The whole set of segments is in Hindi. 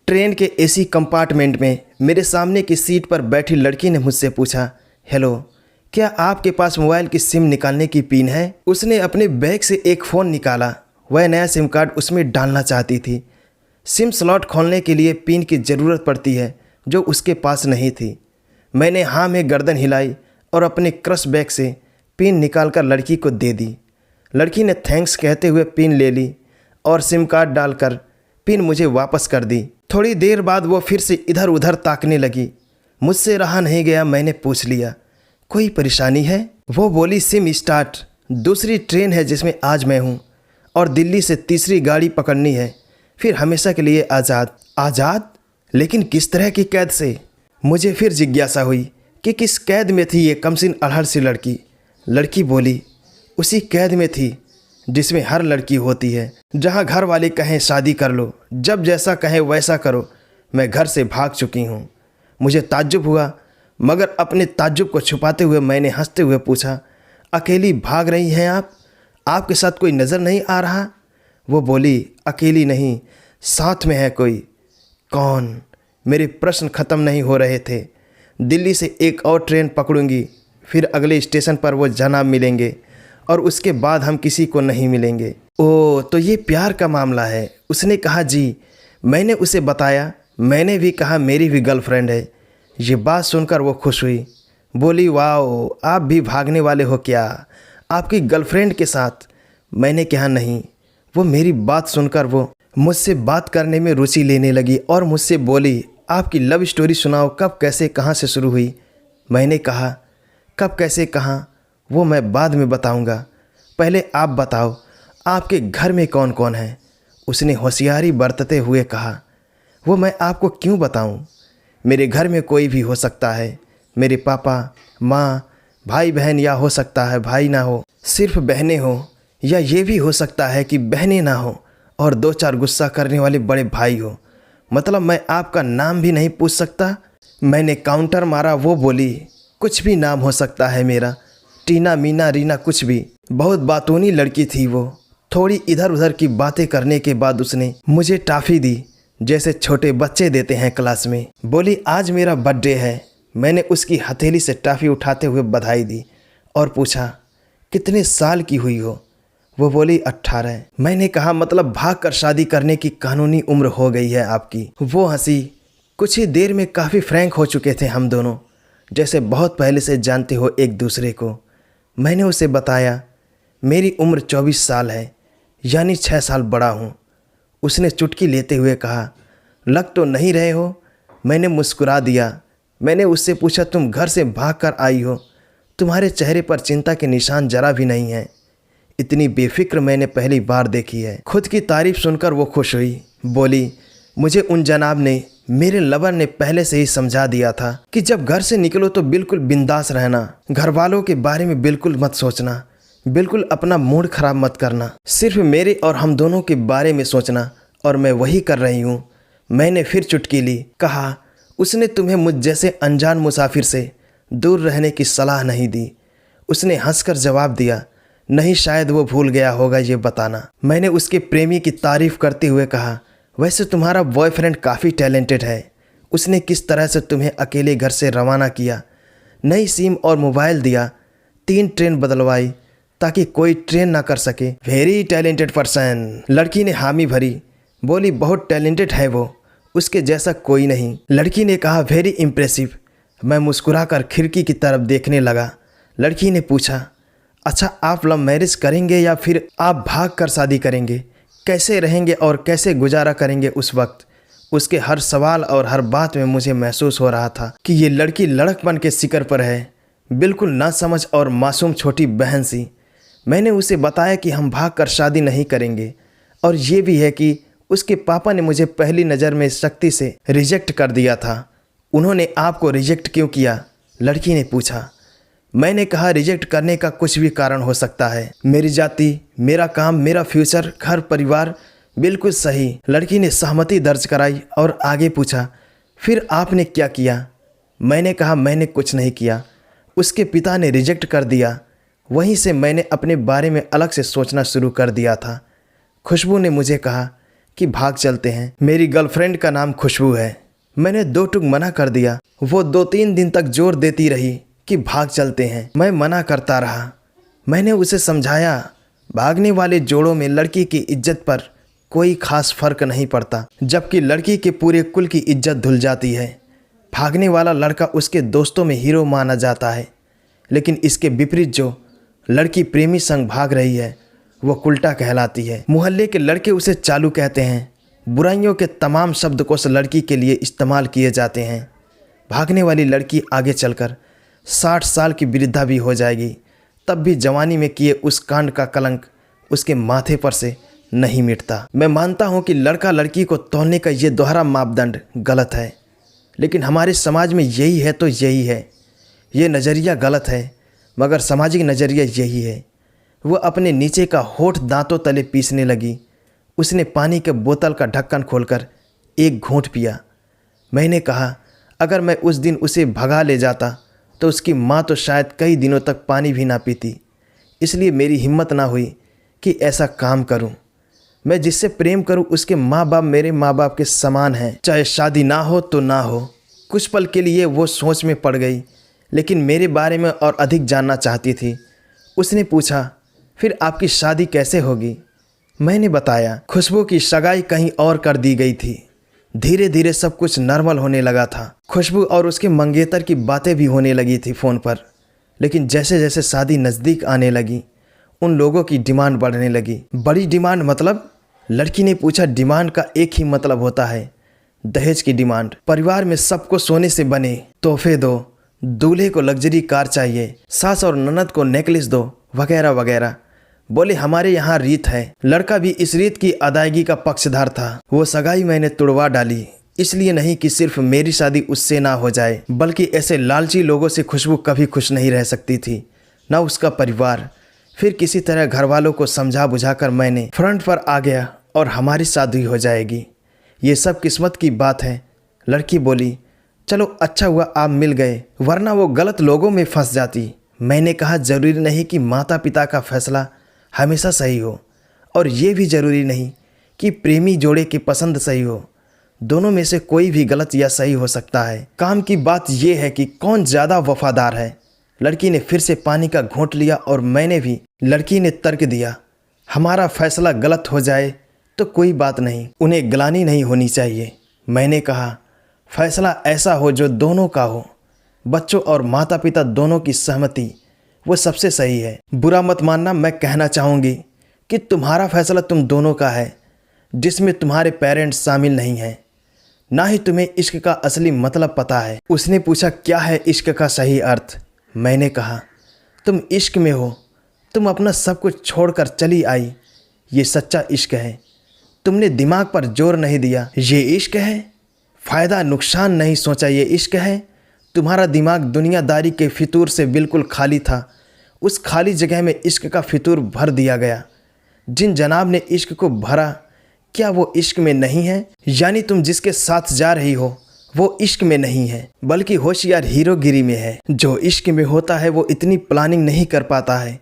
ट्रेन के एसी कंपार्टमेंट में मेरे सामने की सीट पर बैठी लड़की ने मुझसे पूछा, हेलो, क्या आपके पास मोबाइल की सिम निकालने की पिन है? उसने अपने बैग से एक फ़ोन निकाला। वह नया सिम कार्ड उसमें डालना चाहती थी। सिम स्लॉट खोलने के लिए पिन की ज़रूरत पड़ती है, जो उसके पास नहीं थी। मैंने हाँ में गर्दन हिलाई और अपने क्रश बैग से पिन निकालकर लड़की को दे दी। लड़की ने थैंक्स कहते हुए पिन ले ली और सिम कार्ड डालकर पिन मुझे वापस कर दी। थोड़ी देर बाद वो फिर से इधर उधर ताकने लगी। मुझसे रहा नहीं गया, मैंने पूछ लिया, कोई परेशानी है? वो बोली, सिम स्टार्ट, दूसरी ट्रेन है जिसमें आज मैं हूँ और दिल्ली से तीसरी गाड़ी पकड़नी है, फिर हमेशा के लिए आज़ाद। आज़ाद? लेकिन किस तरह की कैद से? मुझे फिर जिज्ञासा हुई कि किस कैद में थी ये कमसिन अड़हड़ सी लड़की। लड़की बोली, उसी कैद में थी जिसमें हर लड़की होती है, जहाँ घर वाले कहें शादी कर लो, जब जैसा कहें वैसा करो। मैं घर से भाग चुकी हूँ। मुझे ताज्जुब हुआ, मगर अपने ताज्जुब को छुपाते हुए मैंने हंसते हुए पूछा, अकेली भाग रही हैं आप? आपके साथ कोई नज़र नहीं आ रहा? वो बोली, अकेली नहीं, साथ में है कोई। कौन? मेरे प्रश्न ख़त्म नहीं हो रहे थे। दिल्ली से एक और ट्रेन पकड़ूंगी, फिर अगले स्टेशन पर वो जनाब मिलेंगे और उसके बाद हम किसी को नहीं मिलेंगे। ओह, तो ये प्यार का मामला है? उसने कहा, जी। मैंने उसे बताया, मैंने भी कहा मेरी भी गर्लफ्रेंड है। ये बात सुनकर वो खुश हुई। बोली, वाह, आप भी भागने वाले हो क्या, आपकी गर्लफ्रेंड के साथ? मैंने कहा, नहीं। वो मेरी बात सुनकर वो मुझसे बात करने में रुचि लेने लगी और मुझसे बोली, आपकी लव स्टोरी सुनाओ, कब कैसे कहाँ से शुरू हुई? मैंने कहा, कब कैसे कहाँ वो मैं बाद में बताऊंगा, पहले आप बताओ, आपके घर में कौन कौन है? उसने होशियारी बरतते हुए कहा, वो मैं आपको क्यों बताऊं? मेरे घर में कोई भी हो सकता है, मेरे पापा, माँ, भाई बहन, या हो सकता है भाई ना हो, सिर्फ बहनें हो, या ये भी हो सकता है कि बहनें ना हो और दो चार गुस्सा करने वाले बड़े भाई हो। मतलब मैं आपका नाम भी नहीं पूछ सकता? मैंने काउंटर मारा। वो बोली, कुछ भी नाम हो सकता है मेरा, टीना, मीना, रीना, कुछ भी। बहुत बातूनी लड़की थी वो। थोड़ी इधर उधर की बातें करने के बाद उसने मुझे टॉफ़ी दी, जैसे छोटे बच्चे देते हैं क्लास में। बोली, आज मेरा बर्थडे है। मैंने उसकी हथेली से टॉफ़ी उठाते हुए बधाई दी और पूछा, कितने साल की हुई हो? वो बोली, 18। मैंने कहा, मतलब भाग कर शादी करने की कानूनी उम्र हो गई है आपकी? वो हंसी। कुछ ही देर में काफ़ी फ्रैंक हो चुके थे हम दोनों, जैसे बहुत पहले से जानते हो एक दूसरे को। मैंने उसे बताया, मेरी उम्र 24 साल है, यानी 6 साल बड़ा हूँ। उसने चुटकी लेते हुए कहा, लग तो नहीं रहे हो? मैंने मुस्कुरा दिया। मैंने उससे पूछा, तुम घर से भाग कर आई हो, तुम्हारे चेहरे पर चिंता के निशान जरा भी नहीं है। इतनी बेफिक्र मैंने पहली बार देखी है। खुद की तारीफ सुनकर वो खुश हुई। बोली, मुझे उन जनाब ने, मेरे लवर ने पहले से ही समझा दिया था कि जब घर से निकलो तो बिल्कुल बिंदास रहना, घर वालों के बारे में बिल्कुल मत सोचना, बिल्कुल अपना मूड खराब मत करना, सिर्फ मेरे और हम दोनों के बारे में सोचना। और मैं वही कर रही हूँ। मैंने फिर चुटकी ली। कहा, उसने तुम्हें मुझ जैसे अनजान मुसाफिर से दूर रहने की सलाह नहीं दी? उसने हंसकर जवाब दिया, नहीं, शायद वो भूल गया होगा ये बताना। मैंने उसके प्रेमी की तारीफ करते हुए कहा, वैसे तुम्हारा बॉयफ्रेंड काफ़ी टैलेंटेड है। उसने किस तरह से तुम्हें अकेले घर से रवाना किया, नई सिम और मोबाइल दिया, 3 ट्रेन बदलवाई ताकि कोई ट्रेन ना कर सके। Very talented person. लड़की ने हामी भरी। बोली, बहुत टैलेंटेड है वो, उसके जैसा कोई नहीं। लड़की ने कहा, वेरी इम्प्रेसिव। मैं मुस्कुराकर खिड़की की तरफ देखने लगा। लड़की ने पूछा, अच्छा, आप लव मैरिज करेंगे या फिर आप भाग कर शादी करेंगे? कैसे रहेंगे और कैसे गुजारा करेंगे उस वक्त? उसके हर सवाल और हर बात में मुझे महसूस हो रहा था कि ये लड़की लड़कपन के शिखर पर है, बिल्कुल ना समझ और मासूम छोटी बहन सी। मैंने उसे बताया कि हम भाग कर शादी नहीं करेंगे, और ये भी है कि उसके पापा ने मुझे पहली नज़र में सख्ती से रिजेक्ट कर दिया था। उन्होंने आपको रिजेक्ट क्यों किया? लड़की ने पूछा। मैंने कहा, रिजेक्ट करने का कुछ भी कारण हो सकता है, मेरी जाति, मेरा काम, मेरा फ्यूचर, घर परिवार, बिल्कुल सही। लड़की ने सहमति दर्ज कराई और आगे पूछा, फिर आपने क्या किया? मैंने कहा, मैंने कुछ नहीं किया, उसके पिता ने रिजेक्ट कर दिया। वहीं से मैंने अपने बारे में अलग से सोचना शुरू कर दिया था। खुशबू ने मुझे कहा, कि भाग चलते हैं। मेरी गर्लफ्रेंड का नाम खुशबू है। मैंने दो टूक मना कर दिया। वो 2-3 दिन तक जोर देती रही कि भाग चलते हैं। मैं मना करता रहा। मैंने उसे समझाया भागने वाले जोड़ों में लड़की की इज्जत पर कोई खास फर्क नहीं पड़ता, जबकि लड़की के पूरे कुल की इज्जत धुल जाती है। भागने वाला लड़का उसके दोस्तों में हीरो माना जाता है, लेकिन इसके विपरीत जो लड़की प्रेमी संग भाग रही है वो उल्टा कहलाती है। मोहल्ले के लड़के उसे चालू कहते हैं। बुराइयों के तमाम शब्दकोश लड़की के लिए इस्तेमाल किए जाते हैं। भागने वाली लड़की आगे चलकर 60 साल की वृद्धा भी हो जाएगी, तब भी जवानी में किए उस कांड का कलंक उसके माथे पर से नहीं मिटता। मैं मानता हूँ कि लड़का लड़की को तौलने का ये दोहरा मापदंड गलत है, लेकिन हमारे समाज में यही है तो यही है। ये नज़रिया गलत है, मगर सामाजिक नज़रिया यही है। वह अपने नीचे का होठ दांतों तले पीसने लगी। उसने पानी के बोतल का ढक्कन खोलकर एक घूंट पिया। मैंने कहा अगर मैं उस दिन उसे भगा ले जाता तो उसकी माँ तो शायद कई दिनों तक पानी भी ना पीती। इसलिए मेरी हिम्मत ना हुई कि ऐसा काम करूं। मैं जिससे प्रेम करूं उसके माँ बाप मेरे माँ बाप के समान हैं, चाहे शादी ना हो तो ना हो। कुछ पल के लिए वो सोच में पड़ गई, लेकिन मेरे बारे में और अधिक जानना चाहती थी। उसने पूछा फिर आपकी शादी कैसे होगी? मैंने बताया खुशबू की सगाई कहीं और कर दी गई थी। धीरे धीरे सब कुछ नॉर्मल होने लगा था। खुशबू और उसके मंगेतर की बातें भी होने लगी थी फ़ोन पर, लेकिन जैसे जैसे शादी नज़दीक आने लगी उन लोगों की डिमांड बढ़ने लगी। बड़ी डिमांड मतलब? लड़की ने पूछा। डिमांड का एक ही मतलब होता है, दहेज की डिमांड। परिवार में सबको सोने से बने तोहफे दो, दूल्हे को लग्जरी कार चाहिए, सास और ननद को नेकलेस दो, वगैरह वगैरह। बोले हमारे यहाँ रीत है। लड़का भी इस रीत की अदायगी का पक्षधर था। वो सगाई मैंने तुड़वा डाली, इसलिए नहीं कि सिर्फ मेरी शादी उससे ना हो जाए, बल्कि ऐसे लालची लोगों से खुशबू कभी खुश नहीं रह सकती थी, ना उसका परिवार। फिर किसी तरह घर वालों को समझा बुझाकर मैंने फ्रंट पर आ गया और हमारी शादी हो जाएगी। ये सब किस्मत की बात है। लड़की बोली चलो अच्छा हुआ आप मिल गए, वरना वो गलत लोगों में फंस जाती। मैंने कहा जरूरी नहीं कि माता पिता का फैसला हमेशा सही हो, और ये भी ज़रूरी नहीं कि प्रेमी जोड़े की पसंद सही हो। दोनों में से कोई भी गलत या सही हो सकता है। काम की बात यह है कि कौन ज़्यादा वफादार है। लड़की ने फिर से पानी का घूंट लिया और मैंने भी। लड़की ने तर्क दिया हमारा फैसला गलत हो जाए तो कोई बात नहीं, उन्हें ग्लानि नहीं होनी चाहिए। मैंने कहा फैसला ऐसा हो जो दोनों का हो, बच्चों और माता पिता दोनों की सहमति, वो सबसे सही है। बुरा मत मानना, मैं कहना चाहूँगी कि तुम्हारा फैसला तुम दोनों का है, जिसमें तुम्हारे पेरेंट्स शामिल नहीं हैं। ना ही तुम्हें इश्क का असली मतलब पता है। उसने पूछा क्या है इश्क का सही अर्थ? मैंने कहा तुम इश्क में हो, तुम अपना सब कुछ छोड़कर चली आई, ये सच्चा इश्क है। तुमने दिमाग पर जोर नहीं दिया, ये इश्क है। फ़ायदा नुकसान नहीं सोचा, ये इश्क है। तुम्हारा दिमाग दुनियादारी के फितूर से बिल्कुल खाली था। उस खाली जगह में इश्क का फितूर भर दिया गया। जिन जनाब ने इश्क को भरा, क्या वो इश्क में नहीं है? यानी तुम जिसके साथ जा रही हो वो इश्क में नहीं है, बल्कि होशियार हीरोगिरी में है। जो इश्क में होता है वो इतनी प्लानिंग नहीं कर पाता है,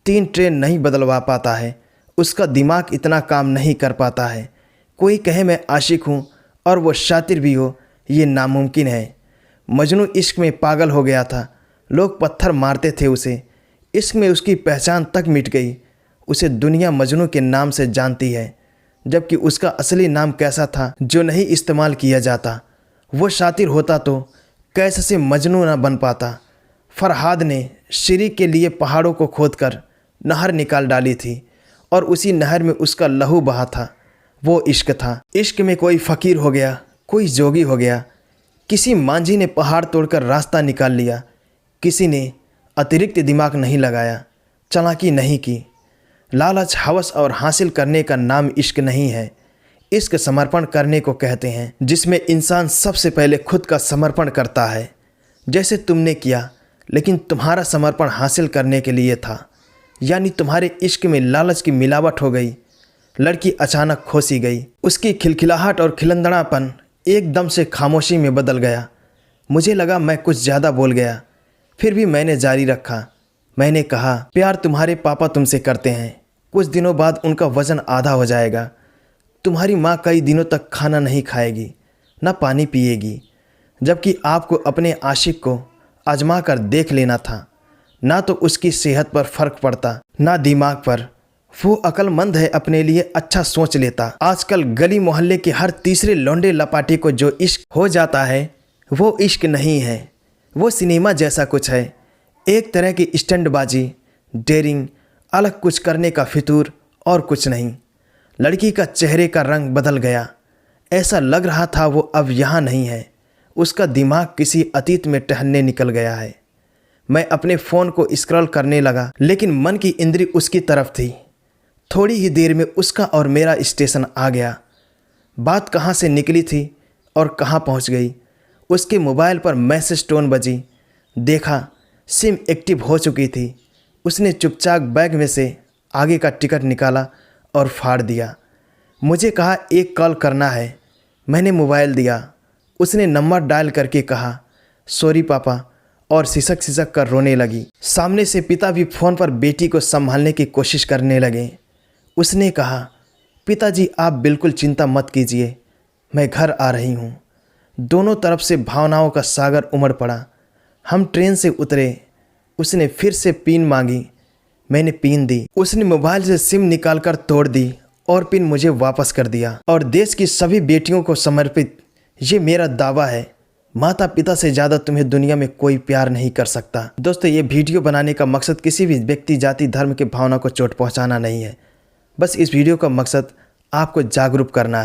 3 ट्रेन नहीं बदलवा पाता है, उसका दिमाग इतना काम नहीं कर पाता है। कोई कहे मैं आशिक हूँ और वो शातिर भी हो, ये नामुमकिन है। मजनू इश्क में पागल हो गया था, लोग पत्थर मारते थे उसे। इश्क में उसकी पहचान तक मिट गई। उसे दुनिया मजनू के नाम से जानती है, जबकि उसका असली नाम कैसा था जो नहीं इस्तेमाल किया जाता। वो शातिर होता तो कैसे से मजनू ना बन पाता। फरहाद ने शिरी के लिए पहाड़ों को खोदकर नहर निकाल डाली थी और उसी नहर में उसका लहू बहा था। वो इश्क था। इश्क में कोई फ़कीर हो गया, कोई जोगी हो गया। किसी मांझी ने पहाड़ तोड़कर रास्ता निकाल लिया, किसी ने अतिरिक्त दिमाग नहीं लगाया, चालाकी नहीं की। लालच, हवस और हासिल करने का नाम इश्क नहीं है। इश्क समर्पण करने को कहते हैं, जिसमें इंसान सबसे पहले खुद का समर्पण करता है, जैसे तुमने किया, लेकिन तुम्हारा समर्पण हासिल करने के लिए था। यानी तुम्हारे इश्क में लालच की मिलावट हो गई। लड़की अचानक खोसी गई। उसकी खिलखिलाहट और खिलंदड़ापन एकदम से खामोशी में बदल गया। मुझे लगा मैं कुछ ज़्यादा बोल गया, फिर भी मैंने जारी रखा। मैंने कहा प्यार तुम्हारे पापा तुमसे करते हैं, कुछ दिनों बाद उनका वज़न आधा हो जाएगा। तुम्हारी माँ कई दिनों तक खाना नहीं खाएगी, ना पानी पिएगी, जबकि आपको अपने आशिक को आजमा कर देख लेना था। ना तो उसकी सेहत पर फर्क पड़ता, ना दिमाग पर। वो अक्लमंद है, अपने लिए अच्छा सोच लेता। आजकल गली मोहल्ले के हर तीसरे लौंडे लपाटे को जो इश्क हो जाता है वो इश्क नहीं है, वो सिनेमा जैसा कुछ है। एक तरह की स्टंटबाजी, डेयरिंग, अलग कुछ करने का फितूर और कुछ नहीं। लड़की का चेहरे का रंग बदल गया। ऐसा लग रहा था वो अब यहाँ नहीं है, उसका दिमाग किसी अतीत में टहलने निकल गया है। मैं अपने फ़ोन को स्क्रॉल करने लगा, लेकिन मन की इंद्री उसकी तरफ थी। थोड़ी ही देर में उसका और मेरा स्टेशन आ गया। बात कहाँ से निकली थी और कहाँ पहुँच गई। उसके मोबाइल पर मैसेज टोन बजी। देखा, सिम एक्टिव हो चुकी थी। उसने चुपचाप बैग में से आगे का टिकट निकाला और फाड़ दिया। मुझे कहा एक कॉल करना है। मैंने मोबाइल दिया। उसने नंबर डायल करके कहा सॉरी पापा, और सिसक सिसक कर रोने लगी। सामने से पिता भी फ़ोन पर बेटी को संभालने की कोशिश करने लगे। उसने कहा पिताजी आप बिल्कुल चिंता मत कीजिए, मैं घर आ रही हूँ। दोनों तरफ से भावनाओं का सागर उमड़ पड़ा। हम ट्रेन से उतरे। उसने फिर से पिन मांगी। मैंने पिन दी। उसने मोबाइल से सिम निकालकर तोड़ दी और पिन मुझे वापस कर दिया। और देश की सभी बेटियों को समर्पित ये मेरा दावा है, माता पिता से ज़्यादा तुम्हें दुनिया में कोई प्यार नहीं कर सकता। दोस्तों, ये वीडियो बनाने का मकसद किसी भी व्यक्ति, जाति, धर्म के भावना को चोट पहुंचाना नहीं है। बस इस वीडियो का मकसद आपको जागरूक करना है।